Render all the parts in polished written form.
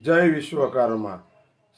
जय विश्वकर्मा.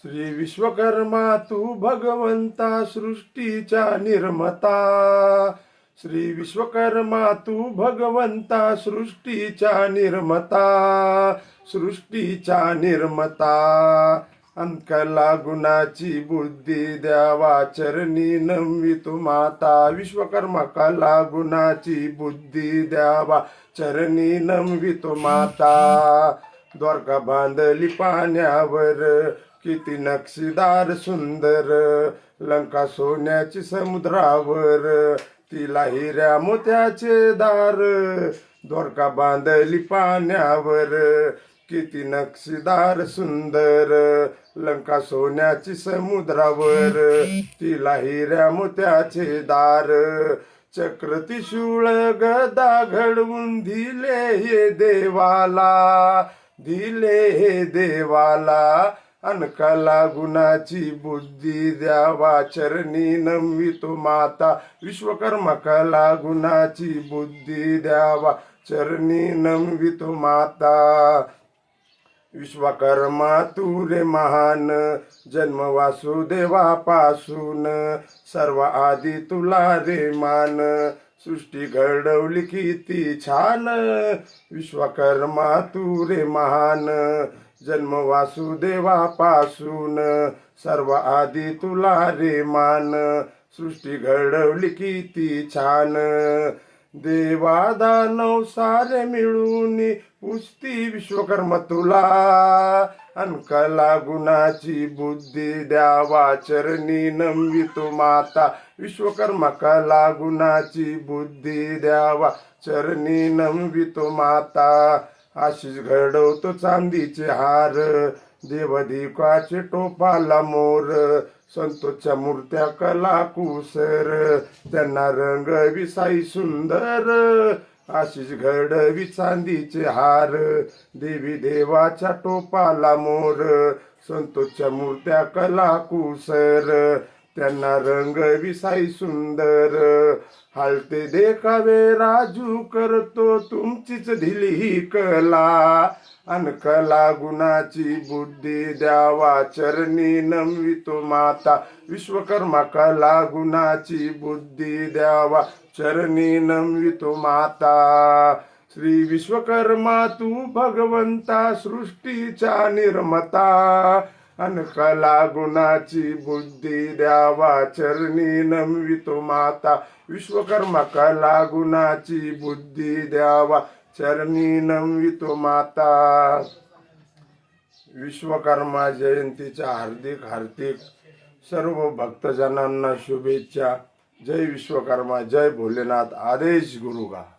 श्री विश्वकर्मा तू भगवंता सृष्टीचा निर्माता. श्री विश्वकर्मा तू भगवंता सृष्टीचा निर्माता. सृष्टीचा निर्माता. अंकला गुणाची बुद्धी द्यावा चरणी नमवी तू माता. विश्वकर्मा कला गुणाची बुद्धी द्यावा चरणी नमवी तू माता. द्वारका बांधली पाण्यावर किती नक्षीदार सुंदर. लंका सोन्याची समुद्रावर तिला हिऱ्या मोत्याचे दार. द्वारका बांधली पाण्यावर किती नक्षीदार सुंदर. लंका सोन्याची समुद्रावर तिला हिऱ्या मोत्याचे दार. चक्र त्रिशूळ गदा घडवून दिले हे देवाला. दिले हे देवाला. अनकला गुणाची बुद्धी द्यावा चरणी नमवी तो माता. विश्वकर्मा कला गुणाची बुद्धी द्यावा चरणी नमवी तो माता. विश्वकर्मा तू रे महान जन्म वासुदेवापासून. सर्व आधी तुला रे मान. सृष्टी घडवली किती छान. विश्वकर्मा तू रे महान जन्म वासुदेवापासून. सर्व आधी तुला रे मान. सृष्टी घडवली किती छान. देवा दानव सारे मिळून पुजती विश्वकर्मा तुला. अनकला गुणाची बुद्धी द्यावा चरणी नमवी तो माता. विश्वकर्मा कला गुणाची बुद्धी द्यावा चरणी नमवी तो माता. आशिष घडवतो चांदीचे हार देवदीपाचे टोपाला मोर. संतोषच्या मूर्त्या कला कुसर त्यांना रंग विसाई सुंदर. आशिष घडवी चांदीचे हार देवी देवाच्या टोपाला मोर. संतोषच्या मूर्त्या कला कुसर त्यांना रंग विसाई सुंदर. हालते देखावे राजू करतो तुमचीच ढिली ही कला. अनकला गुणाची बुद्धी द्यावा चरणी नमवी तो माता. विश्वकर्मा कला गुणाची बुद्धी द्यावा चरणी नमवी तो माता. श्री विश्वकर्मा तू भगवंता सृष्टीचा निर्माता. अनकला गुणाची बुद्धी द्यावा चरणी नमवी तो माता. विश्वकर्मा कला गुणाची बुद्धी द्यावा चरणी नमवी तो माता. विश्वकर्मा जयंतीच्या हार्दिक हार्दिक सर्व भक्तजनांना शुभेच्छा. जय विश्वकर्मा. जय भोलेनाथ. आदेश गुरुगा.